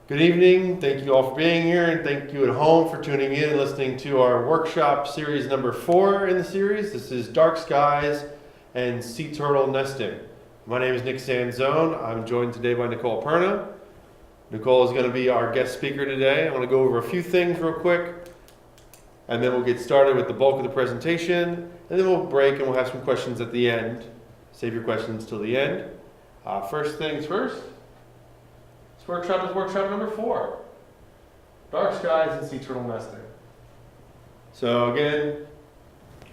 Good evening. Thank you all for being here, and thank you at home for tuning in and listening to our workshop series number 4 in the series. This is Dark Skies and Sea Turtle Nesting. My name is Nick Sanzone. I'm joined today by Nicole Perna. Nicole is going to be our guest speaker today. I want to go over a few things real quick, and then we'll get started with the bulk of the presentation, and then we'll break and we'll have some questions at the end. Save your questions till the end. First things first. Workshop is workshop number 4, Dark Skies and Sea Turtle Nesting. So again,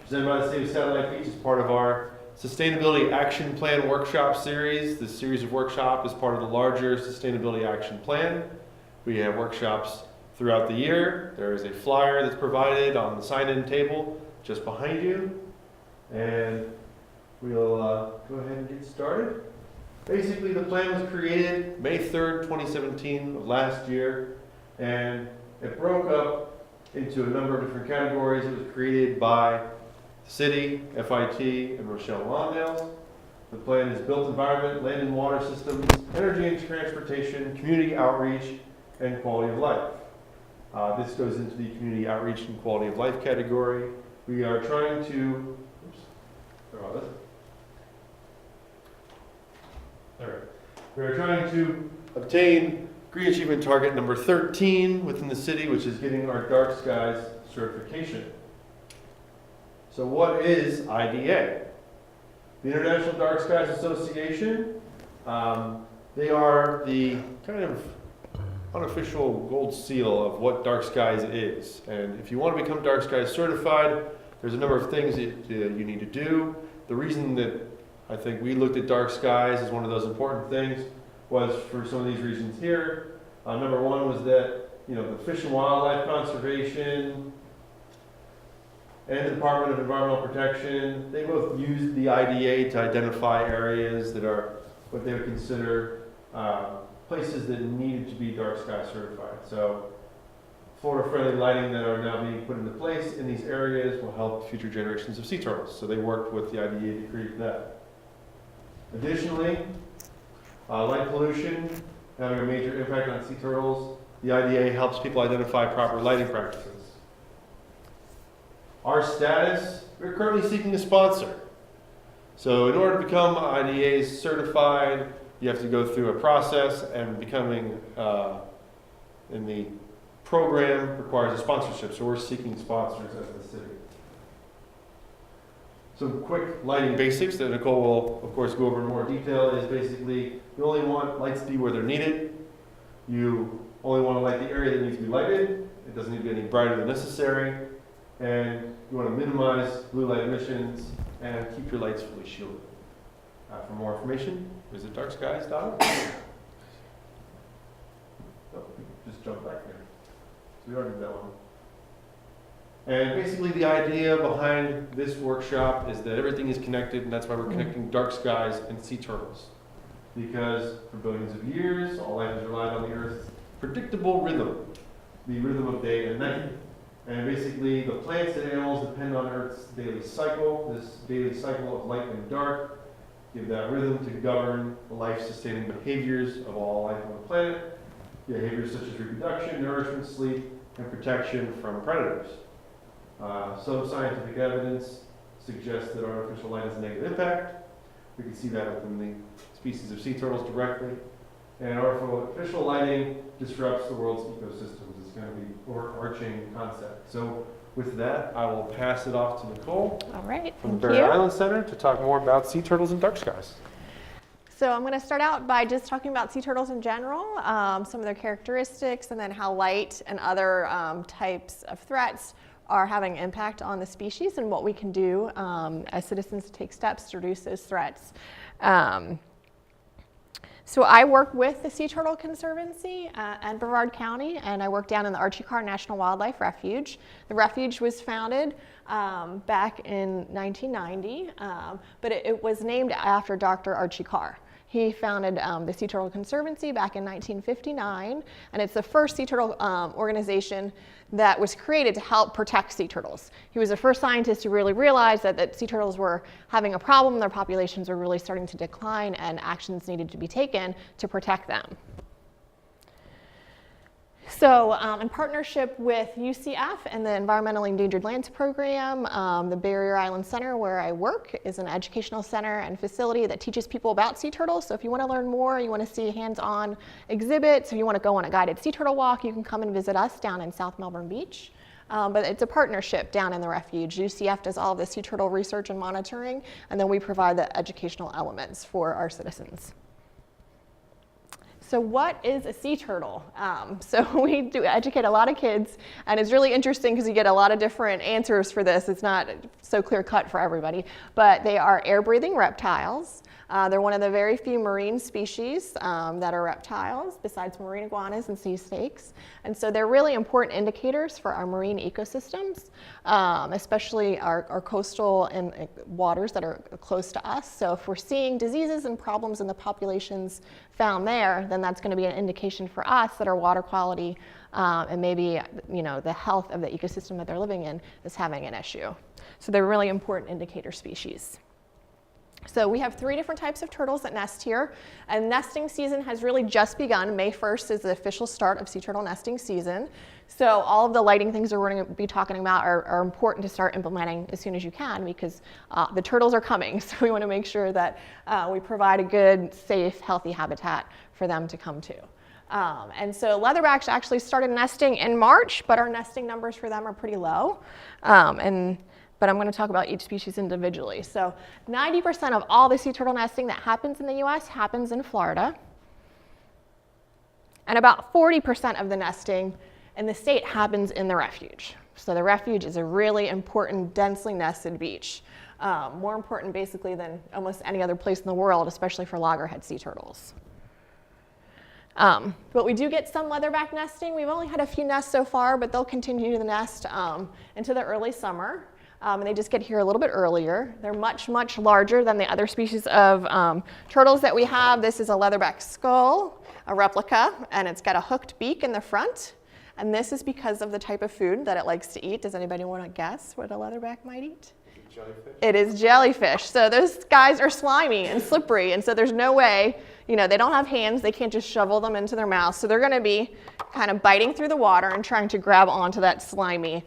presented by the City of Satellite Beach as part of our Sustainability Action Plan workshop series. This series of workshops is part of the larger Sustainability Action Plan. We have workshops throughout the year. There is a flyer that's provided on the sign-in table just behind you. And we'll go ahead and get started. Basically, the plan was created May 3rd, 2017 of last year, and it broke up into a number of different categories. It was created by the city, FIT, and Rochelle Lawndale. The plan is built environment, land and water systems, energy and transportation, community outreach, and quality of life. This goes into the community outreach and quality of life category. We are trying to, We are trying to obtain Green Achievement Target number 13 within the city, which is getting our Dark Skies certification. So what is IDA? The International Dark Skies Association. They are the kind of unofficial gold seal of what Dark Skies is. And if you want to become Dark Skies certified, there's a number of things that you need to do. The reason that I think we looked at Dark Skies as one of those important things was for some of these reasons here. Number one was that, the Fish and Wildlife Conservation and the Department of Environmental Protection, they both used the IDA to identify areas that are what they would consider places that needed to be Dark Sky certified. So Florida-friendly lighting that are now being put into place in these areas will help future generations of sea turtles. So they worked with the IDA to create that. Additionally, light pollution having a major impact on sea turtles. The IDA helps people identify proper lighting practices. Our status, we're currently seeking a sponsor. So in order to become IDA certified, you have to go through a process, and becoming in the program requires a sponsorship. So we're seeking sponsors as the city. Some quick lighting basics that Nicole will, of course, go over in more detail is basically you only want lights to be where they're needed. You only want to light the area that needs to be lighted. It doesn't need to be any brighter than necessary. And you want to minimize blue light emissions and keep your lights fully shielded. For more information, visit darkskies.org. Just jump back there. So we already did that one. And basically the idea behind this workshop is that everything is connected, and that's why we're connecting Dark Skies and Sea Turtles. Because for billions of years, all life has relied on the Earth's predictable rhythm, the rhythm of day and night. And basically the plants and animals depend on Earth's daily cycle, this daily cycle of light and dark, give that rhythm to govern the life-sustaining behaviors of all life on the planet, behaviors such as reproduction, nourishment, sleep, and protection from predators. Some scientific evidence suggests that artificial light has a negative impact. We can see that within the species of sea turtles directly. And artificial lighting disrupts the world's ecosystems. It's going to be an overarching concept. So with that, I will pass it off to Nicole from the Barrier Island Center to talk more about sea turtles and dark skies. So I'm going to start out by just talking about sea turtles in general, some of their characteristics, and then how light and other types of threats are having an impact on the species and what we can do as citizens to take steps to reduce those threats. So I work with the Sea Turtle Conservancy in Brevard County, and I work down in the Archie Carr National Wildlife Refuge. The refuge was founded back in 1990, but it was named after Dr. Archie Carr. He founded the Sea Turtle Conservancy back in 1959, and it's the first sea turtle organization that was created to help protect sea turtles. He was the first scientist who really realized that sea turtles were having a problem, their populations were really starting to decline, and actions needed to be taken to protect them. So in partnership with UCF and the Environmentally Endangered Lands Program, the Barrier Island Center where I work is an educational center and facility that teaches people about sea turtles. So if you want to learn more, you want to see hands-on exhibits, if you want to go on a guided sea turtle walk, you can come and visit us down in South Melbourne Beach. But it's a partnership down in the refuge. UCF does all of the sea turtle research and monitoring, and then we provide the educational elements for our citizens. So what is a sea turtle? So we do educate a lot of kids, and it's really interesting because you get a lot of different answers for this. It's not so clear-cut for everybody, but they are air-breathing reptiles. They're one of the very few marine species that are reptiles, besides marine iguanas and sea snakes. And so they're really important indicators for our marine ecosystems, especially our coastal and waters that are close to us. So if we're seeing diseases and problems in the populations found there, then that's going to be an indication for us that our water quality and maybe the health of the ecosystem that they're living in is having an issue. So they're really important indicator species. So we have 3 different types of turtles that nest here, and nesting season has really just begun. May 1st is the official start of sea turtle nesting season. So all of the lighting things that we're going to be talking about are important to start implementing as soon as you can, because the turtles are coming. So we want to make sure that we provide a good, safe, healthy habitat for them to come to. And so leatherbacks actually started nesting in March, but our nesting numbers for them are pretty low. But I'm going to talk about each species individually. So 90% of all the sea turtle nesting that happens in the US happens in Florida. And about 40% of the nesting in the state happens in the refuge. So the refuge is a really important, densely nested beach. More important basically than almost any other place in the world, especially for loggerhead sea turtles. But we do get some leatherback nesting. We've only had a few nests so far, but they'll continue to nest into the early summer. And they just get here a little bit earlier. They're much, much larger than the other species of turtles that we have. This is a leatherback skull, a replica, and it's got a hooked beak in the front. And this is because of the type of food that it likes to eat. Does anybody want to guess what a leatherback might eat? Jellyfish? It is jellyfish. So those guys are slimy and slippery, and so there's no way, they don't have hands, they can't just shovel them into their mouth. So they're going to be kind of biting through the water and trying to grab onto that slimy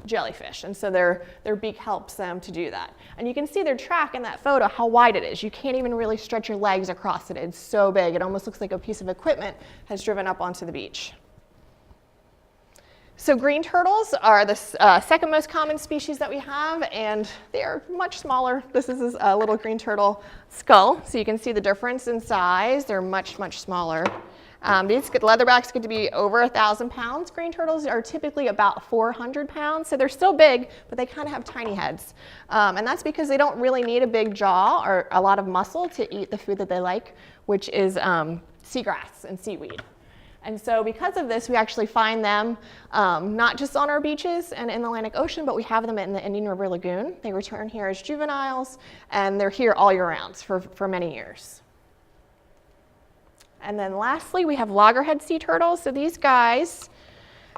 jellyfish. And so their beak helps them to do that. And you can see their track in that photo, how wide it is. You can't even really stretch your legs across it. It's so big. It almost looks like a piece of equipment has driven up onto the beach. So green turtles are the second most common species that we have, and they are much smaller. This is a little green turtle skull, so you can see the difference in size. They're much, much smaller. These leatherbacks get to be over 1,000 pounds. Green turtles are typically about 400 pounds, so they're still big, but they kind of have tiny heads. And that's because they don't really need a big jaw or a lot of muscle to eat the food that they like, which is seagrass and seaweed. And so because of this, we actually find them not just on our beaches and in the Atlantic Ocean, but we have them in the Indian River Lagoon. They return here as juveniles, and they're here all year round for many years. And then lastly, we have loggerhead sea turtles. So these guys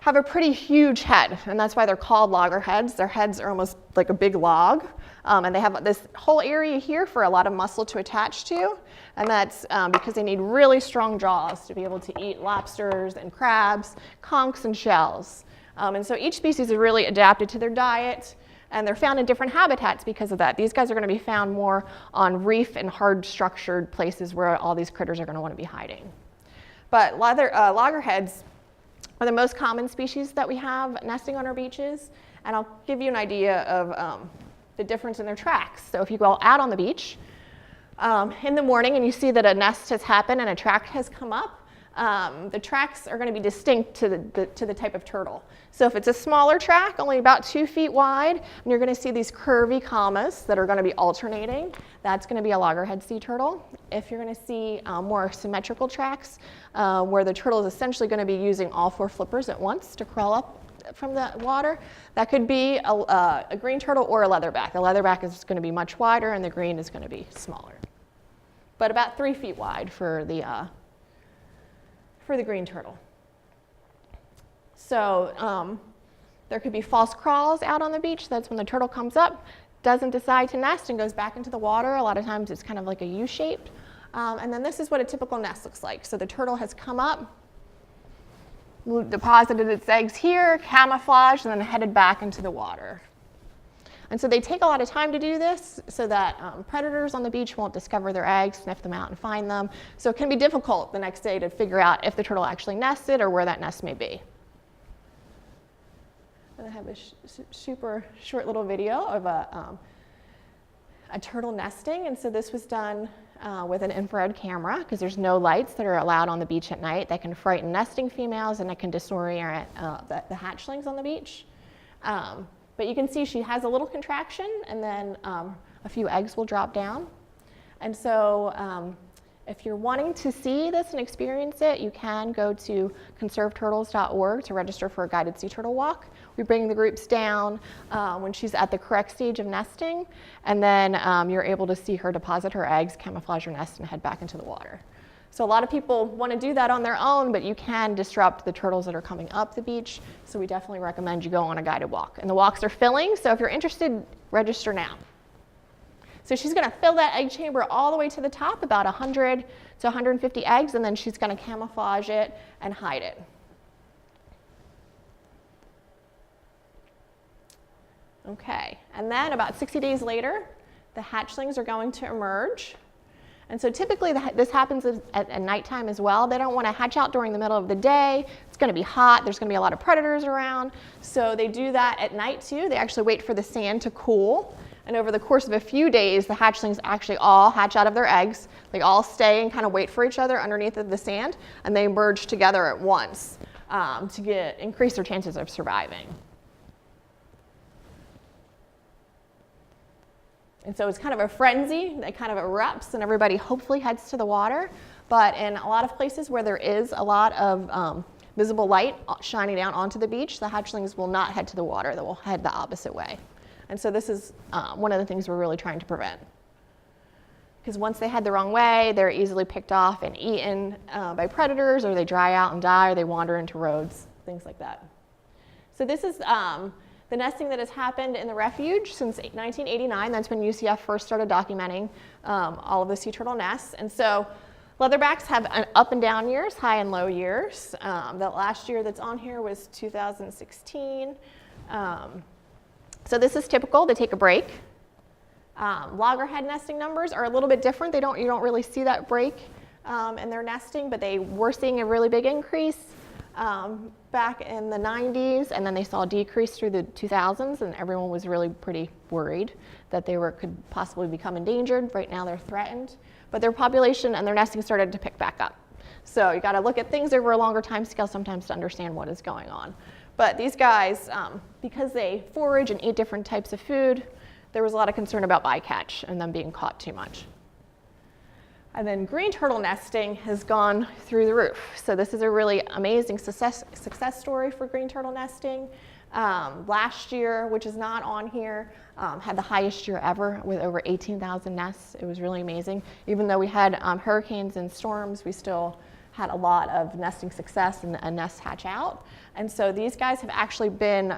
have a pretty huge head, and that's why they're called loggerheads. Their heads are almost like a big log, and they have this whole area here for a lot of muscle to attach to, and that's because they need really strong jaws to be able to eat lobsters and crabs, conchs and shells. And so each species is really adapted to their diet, and they're found in different habitats because of that. These guys are going to be found more on reef and hard structured places where all these critters are going to want to be hiding. But loggerheads are the most common species that we have nesting on our beaches, and I'll give you an idea of the difference in their tracks. So if you go out on the beach in the morning and you see that a nest has happened and a track has come up, the tracks are going to be distinct to the type of turtle. So if it's a smaller track, only about 2 feet wide, and you're going to see these curvy commas that are going to be alternating, that's going to be a loggerhead sea turtle. If you're going to see more symmetrical tracks, where the turtle is essentially going to be using all 4 flippers at once to crawl up from the water, that could be a green turtle or a leatherback. The leatherback is going to be much wider, and the green is going to be smaller, but about 3 feet wide for the green turtle. So there could be false crawls out on the beach. That's when the turtle comes up, doesn't decide to nest, and goes back into the water. A lot of times it's kind of like a U-shaped. And then this is what a typical nest looks like. So the turtle has come up, deposited its eggs here, camouflaged, and then headed back into the water. And so they take a lot of time to do this so that predators on the beach won't discover their eggs, sniff them out, and find them. So it can be difficult the next day to figure out if the turtle actually nested or where that nest may be. And I have a super short little video of a turtle nesting. And so this was done with an infrared camera because there's no lights that are allowed on the beach at night. That can frighten nesting females and it can disorient the hatchlings on the beach. But you can see she has a little contraction and then a few eggs will drop down. And so if you're wanting to see this and experience it, you can go to conserveturtles.org to register for a guided sea turtle walk. We bring the groups down when she's at the correct stage of nesting, and then you're able to see her deposit her eggs, camouflage her nest, and head back into the water. So a lot of people want to do that on their own, but you can disrupt the turtles that are coming up the beach. So we definitely recommend you go on a guided walk. And the walks are filling, so if you're interested, register now. So she's going to fill that egg chamber all the way to the top, about 100 to 150 eggs, and then she's going to camouflage it and hide it. Okay, and then about 60 days later, the hatchlings are going to emerge. And so typically this happens at nighttime as well. They don't want to hatch out during the middle of the day. It's going to be hot. There's going to be a lot of predators around. So they do that at night too. They actually wait for the sand to cool. And over the course of a few days, the hatchlings actually all hatch out of their eggs. They all stay and kind of wait for each other underneath the sand, and they merge together at once to increase their chances of surviving. And so it's kind of a frenzy that kind of erupts and everybody hopefully heads to the water. But in a lot of places where there is a lot of visible light shining down onto the beach, the hatchlings will not head to the water. They will head the opposite way. And so this is one of the things we're really trying to prevent. Because once they head the wrong way, they're easily picked off and eaten by predators, or they dry out and die, or they wander into roads, things like that. So this is the nesting that has happened in the refuge since 1989. That's when UCF first started documenting all of the sea turtle nests. And so leatherbacks have an up and down years, high and low years. The last year that's on here was 2016. So this is typical. They take a break. Loggerhead nesting numbers are a little bit different. You don't really see that break in their nesting, but they were seeing a really big increase back in the 90s, and then they saw a decrease through the 2000s, and everyone was really pretty worried that they could possibly become endangered. Right now they're threatened, but their population and their nesting started to pick back up. So you got to look at things over a longer time scale sometimes to understand what is going on. But these guys, because they forage and eat different types of food, there was a lot of concern about bycatch and them being caught too much. And then green turtle nesting has gone through the roof. So this is a really amazing success story for green turtle nesting. Last year, which is not on here, had the highest year ever with over 18,000 nests. It was really amazing. Even though we had hurricanes and storms, we still had a lot of nesting success and nests hatch out. And so these guys have actually been,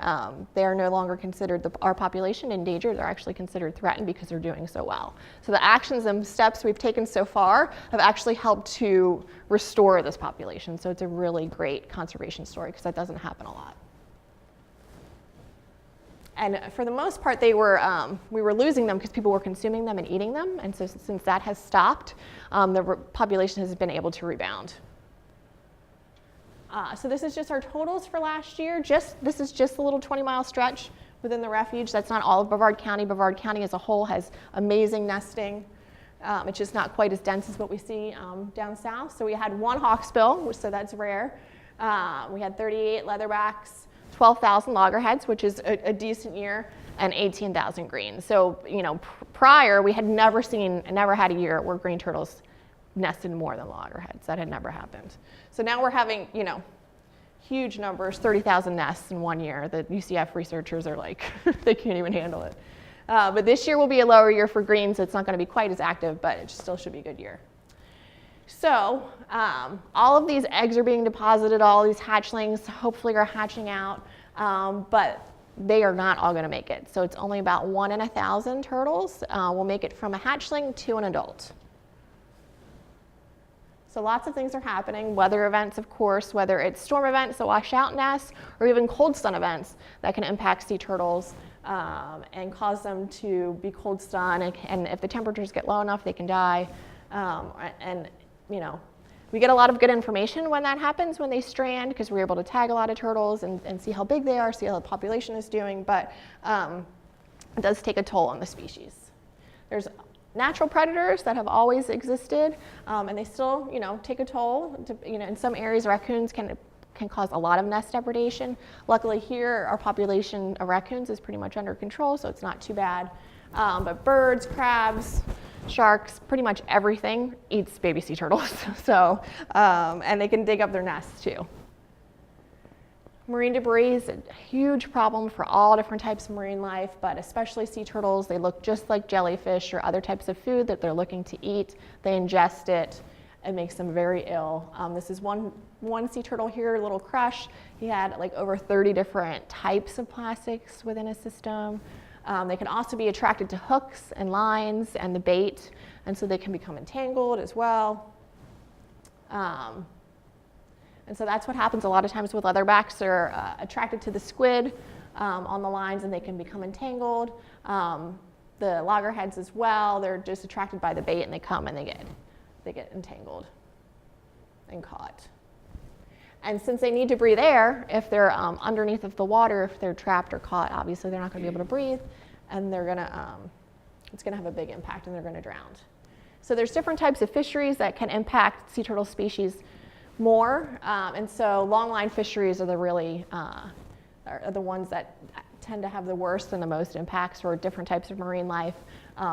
they are no longer considered our population endangered. They're actually considered threatened because they're doing so well. So the actions and steps we've taken so far have actually helped to restore this population. So it's a really great conservation story because that doesn't happen a lot. And for the most part, we were losing them because people were consuming them and eating them. And so since that has stopped, the population has been able to rebound. So this is just our totals for last year. This is just a little 20-mile stretch within the refuge. That's not all of Brevard County. Brevard County as a whole has amazing nesting. It's just not quite as dense as what we see down south. So we had one hawksbill, so that's rare. We had 38 leatherbacks, 12,000 loggerheads, which is a decent year, and 18,000 greens. So, prior, we had never had a year where green turtles nested more than loggerheads. That had never happened. So now we're having, huge numbers, 30,000 nests in 1 year. The UCF researchers are like, they can't even handle it. But this year will be a lower year for greens. It's not going to be quite as active, but it still should be a good year. So all of these eggs are being deposited, all these hatchlings hopefully are hatching out, but they are not all going to make it. So it's only about 1 in 1,000 turtles will make it from a hatchling to an adult. So lots of things are happening, weather events, of course, whether it's storm events that wash out nests or even cold stun events that can impact sea turtles and cause them to be cold stun. And if the temperatures get low enough, they can die. And, you know, we get a lot of good information when that happens, when they strand, because we're able to tag a lot of turtles and see how big they are, see how the population is doing. But it does take a toll on the species. There's natural predators that have always existed, and they still, you know, take a toll. In some areas, raccoons can cause a lot of nest depredation. Luckily here, our population of raccoons is pretty much under control, so it's not too bad. But birds, crabs, sharks, pretty much everything eats baby sea turtles. So, and they can dig up their nests too. Marine debris is a huge problem for all different types of marine life, but especially sea turtles. They look just like jellyfish or other types of food that they're looking to eat. They ingest it. It makes them very ill. This is one sea turtle here, Little Crush. He had like over 30 different types of plastics within his system. They can also be attracted to hooks and lines and the bait, and so they can become entangled as well. And so that's what happens a lot of times with leatherbacks. They're attracted to the squid on the lines, and they can become entangled. The loggerheads as well, they're just attracted by the bait, and they come and they get entangled and caught. And since they need to breathe air, if they're underneath of the water, if they're trapped or caught, obviously they're not going to be able to breathe, and they're going to it's going to have a big impact, and they're going to drown. So there's different types of fisheries that can impact sea turtle species more, and so longline fisheries are are the ones that tend to have the worst and the most impacts for different types of marine life.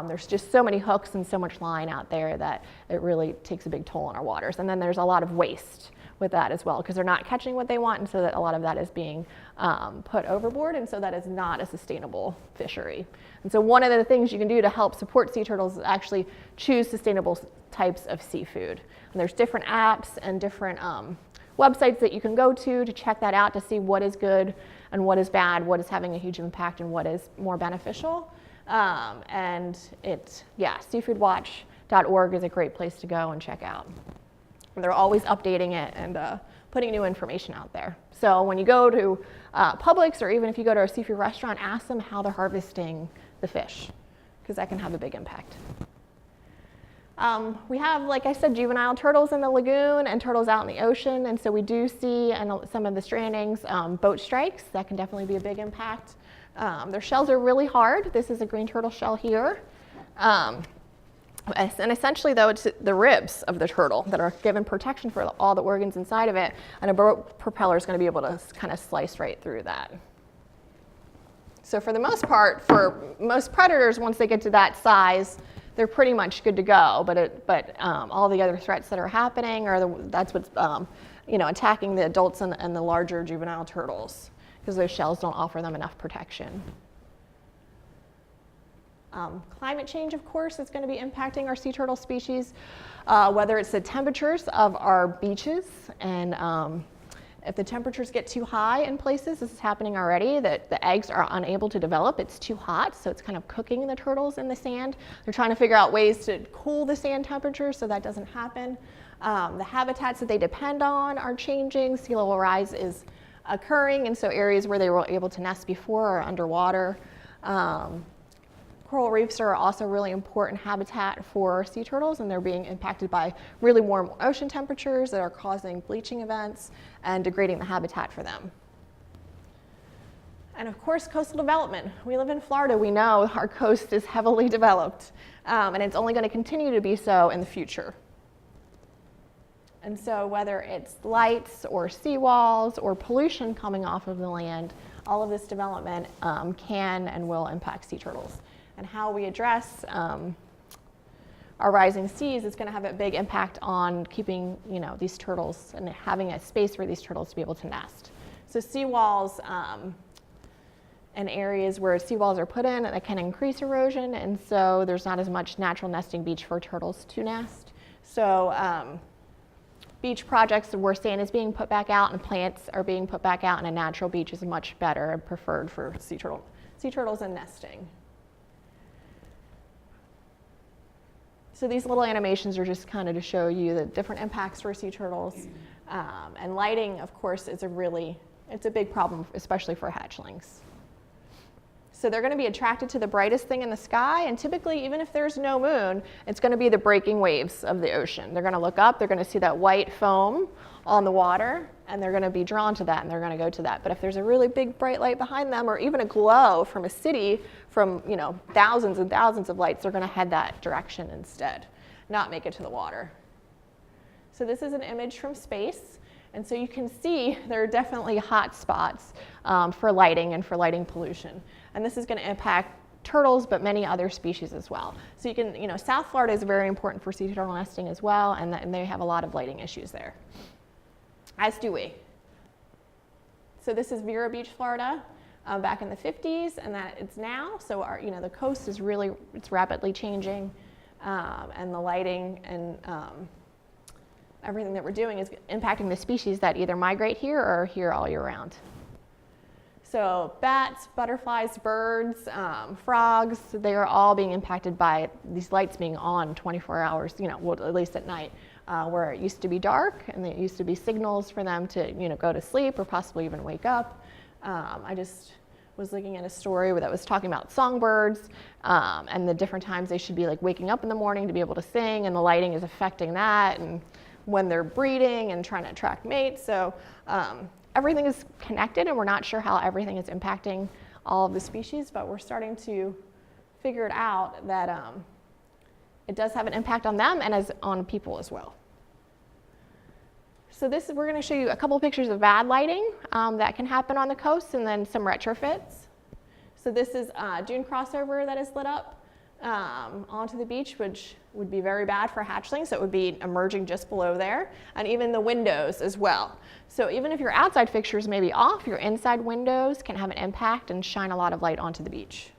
There's just so many hooks and so much line out there that it really takes a big toll on our waters. And then there's a lot of waste with that as well, because they're not catching what they want, and so that a lot of that is being put overboard, and so that is not a sustainable fishery. And so one of the things you can do to help support sea turtles is actually choose sustainable types of seafood. And there's different apps and different websites that you can go to check that out, to see what is good and what is bad, what is having a huge impact and what is more beneficial. Seafoodwatch.org is a great place to go and check out. They're always updating it and putting new information out there. So when you go to Publix, or even if you go to a seafood restaurant, ask them how they're harvesting the fish, because that can have a big impact. We have, like I said, juvenile turtles in the lagoon and turtles out in the ocean, and so we do see in some of the strandings boat strikes. That can definitely be a big impact. Their shells are really hard. This is a green turtle shell here. And essentially, though, it's the ribs of the turtle that are given protection for all the organs inside of it, and a boat propeller is going to be able to kind of slice right through that. So for the most part, for most predators, once they get to that size, they're pretty much good to go. But all the other threats that are happening that's what's attacking the adults and the larger juvenile turtles, because those shells don't offer them enough protection. Climate change, of course, is going to be impacting our sea turtle species, whether it's the temperatures of our beaches, and if the temperatures get too high in places, this is happening already, that the eggs are unable to develop. It's too hot, so it's kind of cooking the turtles in the sand. They're trying to figure out ways to cool the sand temperature so that doesn't happen. The habitats that they depend on are changing. Sea level rise is occurring, and so areas where they were able to nest before are underwater. Coral reefs are also really important habitat for sea turtles, and they're being impacted by really warm ocean temperatures that are causing bleaching events and degrading the habitat for them. And of course, coastal development. We live in Florida. We know our coast is heavily developed, and it's only going to continue to be so in the future. And so whether it's lights or seawalls or pollution coming off of the land, all of this development can and will impact sea turtles. And how we address our rising seas is going to have a big impact on keeping these turtles and having a space for these turtles to be able to nest. So seawalls and areas where seawalls are put in, that can increase erosion, and so there's not as much natural nesting beach for turtles to nest. So beach projects where sand is being put back out and plants are being put back out, and a natural beach is much better and preferred for sea turtles and nesting. So these little animations are just kind of to show you the different impacts for sea turtles. And lighting, of course, is it's a big problem, especially for hatchlings. So they're going to be attracted to the brightest thing in the sky, and typically, even if there's no moon, it's going to be the breaking waves of the ocean. They're going to look up, they're going to see that white foam on the water, and they're going to be drawn to that, and they're going to go to that. But if there's a really big bright light behind them, or even a glow from a city, from thousands and thousands of lights, they're going to head that direction instead, not make it to the water. So this is an image from space. And so you can see there are definitely hot spots for lighting and for lighting pollution. And this is going to impact turtles, but many other species as well. So you can, South Florida is very important for sea turtle nesting as well, and they have a lot of lighting issues there, as do we. So this is Vero Beach, Florida, back in the 50s, and that it's now. So the coast is it's rapidly changing, and the lighting and everything that we're doing is impacting the species that either migrate here or are here all year round. So bats, butterflies, birds, frogs, they are all being impacted by these lights being on 24 hours, at least at night, where it used to be dark and it used to be signals for them to, go to sleep or possibly even wake up. I just was looking at a story that was talking about songbirds and the different times they should be waking up in the morning to be able to sing, and the lighting is affecting that, and when they're breeding and trying to attract mates. So everything is connected, and we're not sure how everything is impacting all of the species, but we're starting to figure it out that it does have an impact on them and on people as well. So we're going to show you a couple of pictures of bad lighting that can happen on the coast, and then some retrofits. So this is a dune crossover that is lit up onto the beach, which would be very bad for hatchlings. So it would be emerging just below there, and even the windows as well. So even if your outside fixtures may be off, your inside windows can have an impact and shine a lot of light onto the beach.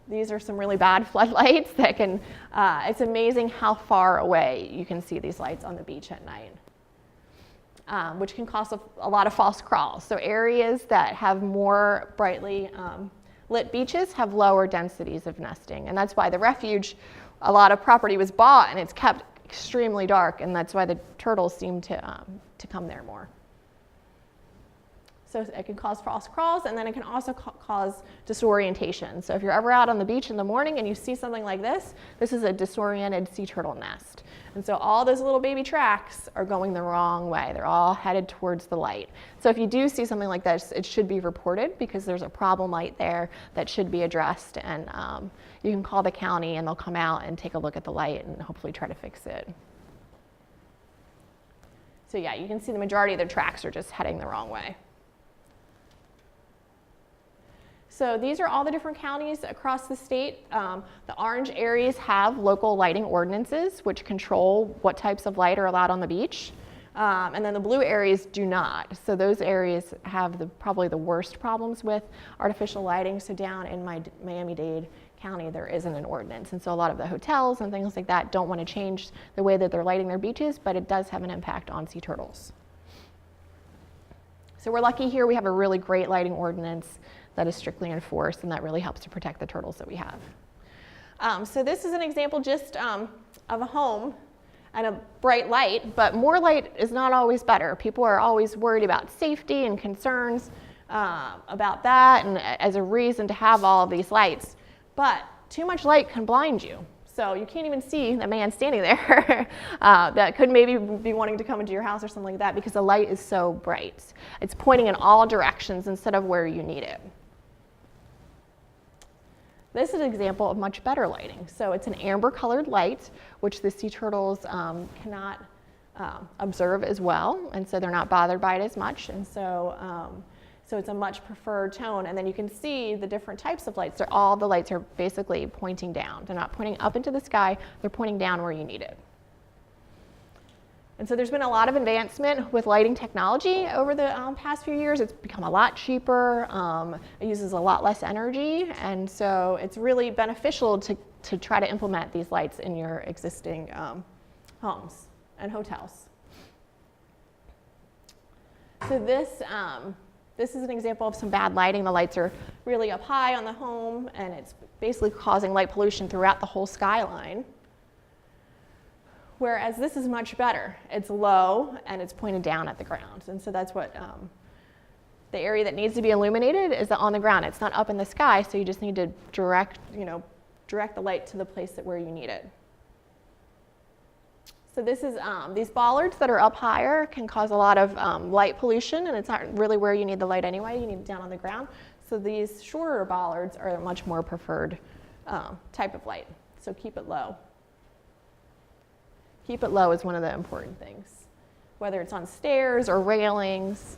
These are some really bad floodlights that can, it's amazing how far away you can see these lights on the beach at night, which can cause a lot of false crawls. So areas that have more brightly lit beaches have lower densities of nesting, and that's why the Refuge, a lot of property was bought and it's kept extremely dark, and that's why the turtles seem to come there more. So it can cause false crawls, and then it can also cause disorientation. So if you're ever out on the beach in the morning and you see something like this is a disoriented sea turtle nest. And so all those little baby tracks are going the wrong way. They're all headed towards the light. So if you do see something like this, it should be reported, because there's a problem light there that should be addressed. And you can call the county and they'll come out and take a look at the light and hopefully try to fix it. So yeah, you can see the majority of the tracks are just heading the wrong way. So these are all the different counties across the state. The orange areas have local lighting ordinances which control what types of light are allowed on the beach. And then the blue areas do not. So those areas have probably the worst problems with artificial lighting. So down in Miami-Dade County, there isn't an ordinance. And so a lot of the hotels and things like that don't want to change the way that they're lighting their beaches, but it does have an impact on sea turtles. So we're lucky here. We have a really great lighting ordinance that is strictly enforced, and that really helps to protect the turtles that we have. So this is an example just of a home and a bright light, but more light is not always better. People are always worried about safety and concerns about that, and as a reason to have all of these lights. But too much light can blind you. So you can't even see the man standing there that could maybe be wanting to come into your house or something like that, because the light is so bright. It's pointing in all directions instead of where you need it. This is an example of much better lighting. So it's an amber colored light, which the sea turtles cannot observe as well, and so they're not bothered by it as much. And so, so it's a much preferred tone. And then you can see the different types of lights. All the lights are basically pointing down. They're not pointing up into the sky, they're pointing down where you need it. And so there's been a lot of advancement with lighting technology over the past few years. It's become a lot cheaper, it uses a lot less energy, and so it's really beneficial to try to implement these lights in your existing homes and hotels. So this is an example of some bad lighting. The lights are really up high on the home, and it's basically causing light pollution throughout the whole skyline. Whereas this is much better. It's low and it's pointed down at the ground. And so that's what the area that needs to be illuminated is on the ground. It's not up in the sky, so you just need to direct the light to the place where you need it. So this is, these bollards that are up higher can cause a lot of light pollution, and it's not really where you need the light anyway. You need it down on the ground. So these shorter bollards are a much more preferred type of light. So keep it low. Keep it low is one of the important things, whether it's on stairs or railings.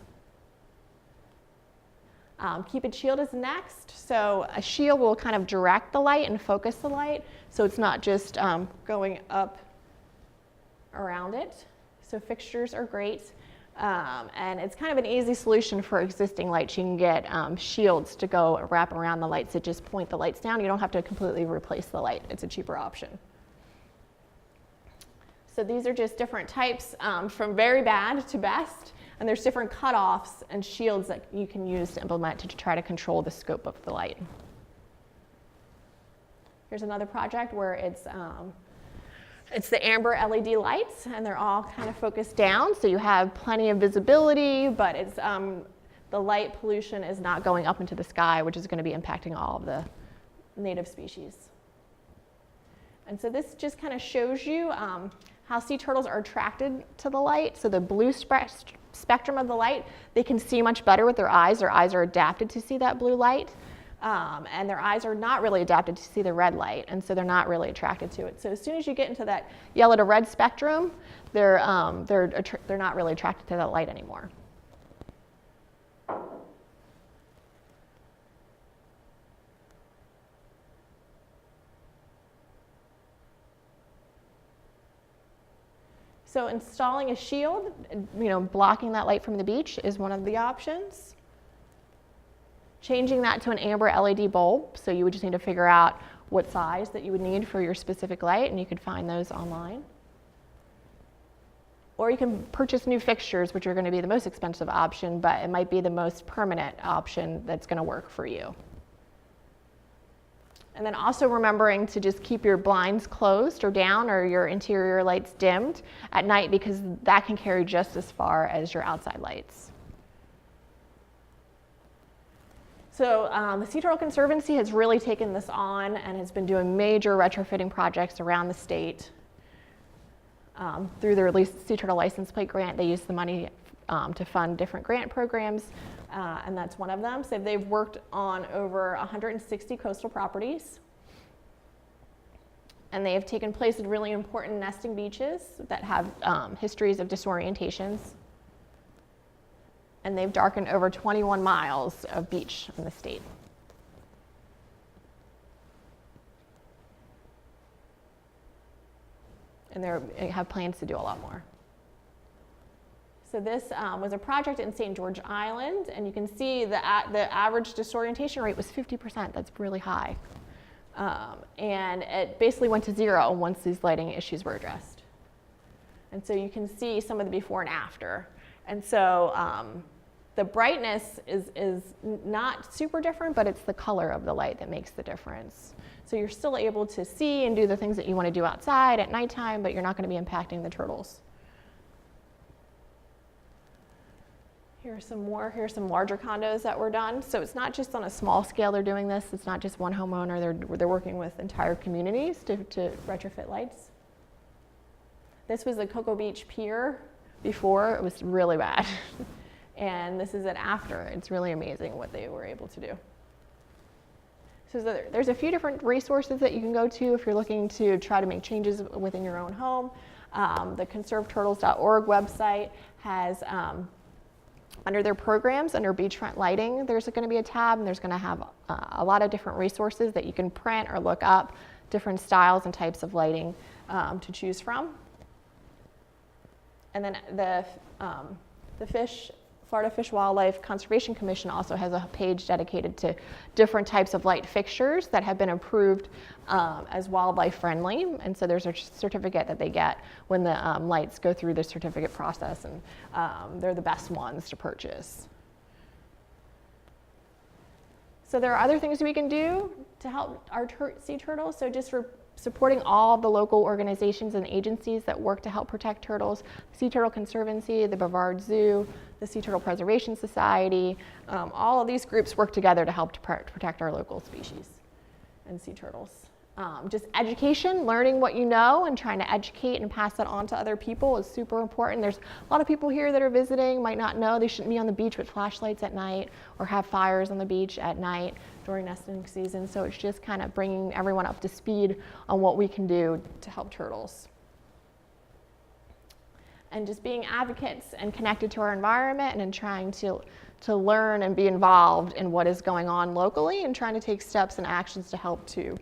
Keep it shielded is next. So a shield will kind of direct the light and focus the light, so it's not just going up around it. So fixtures are great, and it's kind of an easy solution for existing lights. You can get shields to go wrap around the lights that just point the lights down. You don't have to completely replace the light. It's a cheaper option. So these are just different types from very bad to best, and there's different cutoffs and shields that you can use to implement to try to control the scope of the light. Here's another project where it's the amber LED lights, and they're all kind of focused down, so you have plenty of visibility, but it's, the light pollution is not going up into the sky, which is going to be impacting all of the native species. And so this just kind of shows you how sea turtles are attracted to the light. So the blue spectrum of the light, they can see much better with their eyes. Their eyes are adapted to see that blue light. And their eyes are not really adapted to see the red light, and so they're not really attracted to it. So as soon as you get into that yellow to red spectrum, they're not really attracted to that light anymore. So installing a shield, blocking that light from the beach is one of the options. Changing that to an amber LED bulb, so you would just need to figure out what size that you would need for your specific light, and you could find those online. Or you can purchase new fixtures, which are going to be the most expensive option, but it might be the most permanent option that's going to work for you. And then also remembering to just keep your blinds closed or down, or your interior lights dimmed at night, because that can carry just as far as your outside lights. So the Sea Turtle Conservancy has really taken this on and has been doing major retrofitting projects around the state. Through their Sea Turtle License Plate Grant, they use the money to fund different grant programs, and that's one of them. So they've worked on over 160 coastal properties, and they have taken place at really important nesting beaches that have histories of disorientations. And they've darkened over 21 miles of beach in the state. And they have plans to do a lot more. So this was a project in St. George Island, and you can see the average disorientation rate was 50%. That's really high. And it basically went to zero once these lighting issues were addressed. And so you can see some of the before and after. And so the brightness is not super different, but it's the color of the light that makes the difference. So you're still able to see and do the things that you want to do outside at nighttime, but you're not going to be impacting the turtles. Here's some more. Here's some larger condos that were done. So it's not just on a small scale they're doing this. It's not just one homeowner. They're working with entire communities to retrofit lights. This was a Cocoa Beach pier before. It was really bad. And this is it after. It's really amazing what they were able to do. So there's a few different resources that you can go to if you're looking to try to make changes within your own home. The conserveturtles.org website has, under their programs, under beachfront lighting, there's going to be a tab, and there's going to have a lot of different resources that you can print or look up, different styles and types of lighting to choose from. And then the Florida Fish Wildlife Conservation Commission also has a page dedicated to different types of light fixtures that have been approved as wildlife friendly. And so there's a certificate that they get when the lights go through the certificate process, and they're the best ones to purchase. So there are other things we can do to help our sea turtles. So just for supporting all the local organizations and agencies that work to help protect turtles, the Sea Turtle Conservancy, the Brevard Zoo, the Sea Turtle Preservation Society, all of these groups work together to help to protect our local species and sea turtles. Just education, learning what you know and trying to educate and pass that on to other people is super important. There's a lot of people here that are visiting, might not know they shouldn't be on the beach with flashlights at night or have fires on the beach at night during nesting season. So it's just kind of bringing everyone up to speed on what we can do to help turtles. And just being advocates and connected to our environment and in trying to learn and be involved in what is going on locally and trying to take steps and actions to help to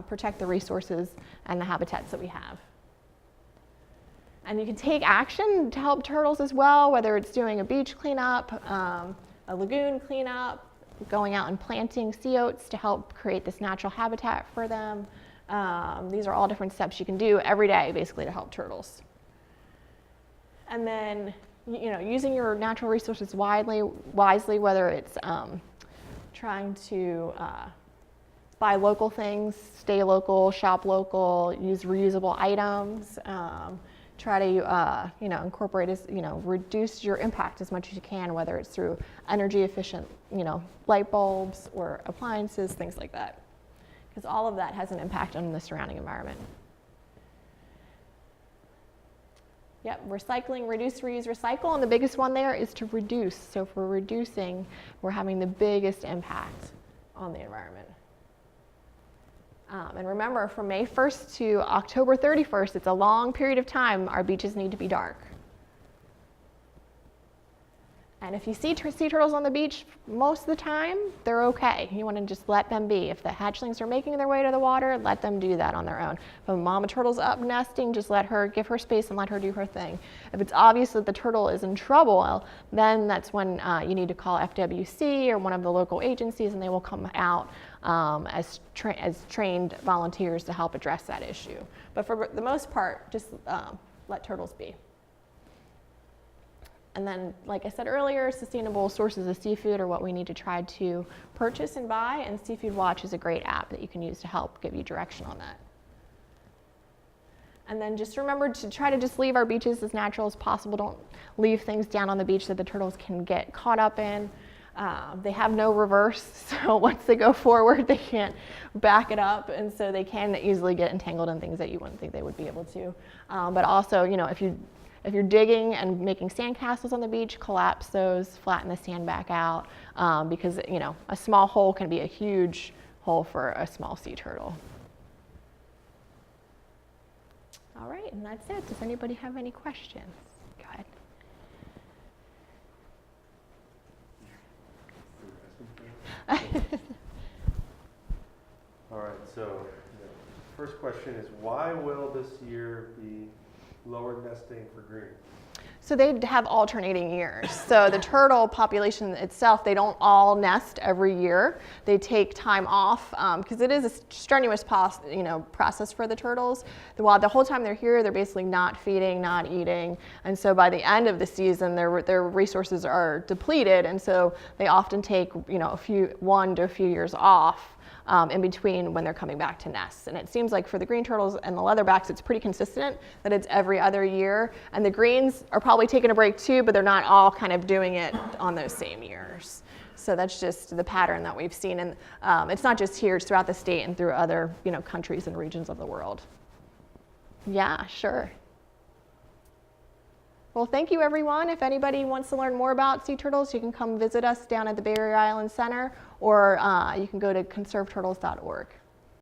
protect the resources and the habitats that we have. And you can take action to help turtles as well, whether it's doing a beach cleanup, a lagoon cleanup, going out and planting sea oats to help create this natural habitat for them. These are all different steps you can do every day, basically, to help turtles. And then, using your natural resources wisely, whether it's trying to buy local things, stay local, shop local, use reusable items, try to incorporate, reduce your impact as much as you can, whether it's through energy efficient, light bulbs or appliances, things like that, because all of that has an impact on the surrounding environment. Yep, recycling, reduce, reuse, recycle, and the biggest one there is to reduce. So if we're reducing, we're having the biggest impact on the environment. And remember, from May 1st to October 31st, it's a long period of time, our beaches need to be dark. And if you see sea turtles on the beach, most of the time, they're okay. You want to just let them be. If the hatchlings are making their way to the water, let them do that on their own. If a mama turtle's up nesting, just give her space and let her do her thing. If it's obvious that the turtle is in trouble, then that's when you need to call FWC or one of the local agencies, and they will come out as trained volunteers to help address that issue. But for the most part, just let turtles be. And then, like I said earlier, sustainable sources of seafood are what we need to try to purchase and buy, and Seafood Watch is a great app that you can use to help give you direction on that. And then just remember to try to just leave our beaches as natural as possible. Don't leave things down on the beach that the turtles can get caught up in. They have no reverse, so once they go forward, they can't back it up, and so they can easily get entangled in things that you wouldn't think they would be able to. But also, if you're digging and making sandcastles on the beach, collapse those, flatten the sand back out, because a small hole can be a huge hole for a small sea turtle. All right, and that's it. Does anybody have any questions? Go ahead. All right, so first question is, why will this year be lower nesting for green? So they have alternating years. So the turtle population itself, they don't all nest every year. They take time off because it is a strenuous process for the turtles. While the whole time they're here, they're basically not feeding, not eating. And so by the end of the season, their resources are depleted. And so they often take 1 to a few years off in between when they're coming back to nest. And it seems like for the green turtles and the leatherbacks, it's pretty consistent that it's every other year. And the greens are probably taking a break too, but they're not all kind of doing it on those same years. So that's just the pattern that we've seen. And it's not just here, it's throughout the state and through other countries and regions of the world. Yeah, sure. Well, thank you, everyone. If anybody wants to learn more about sea turtles, you can come visit us down at the Barrier Island Center, or you can go to conserveturtles.org.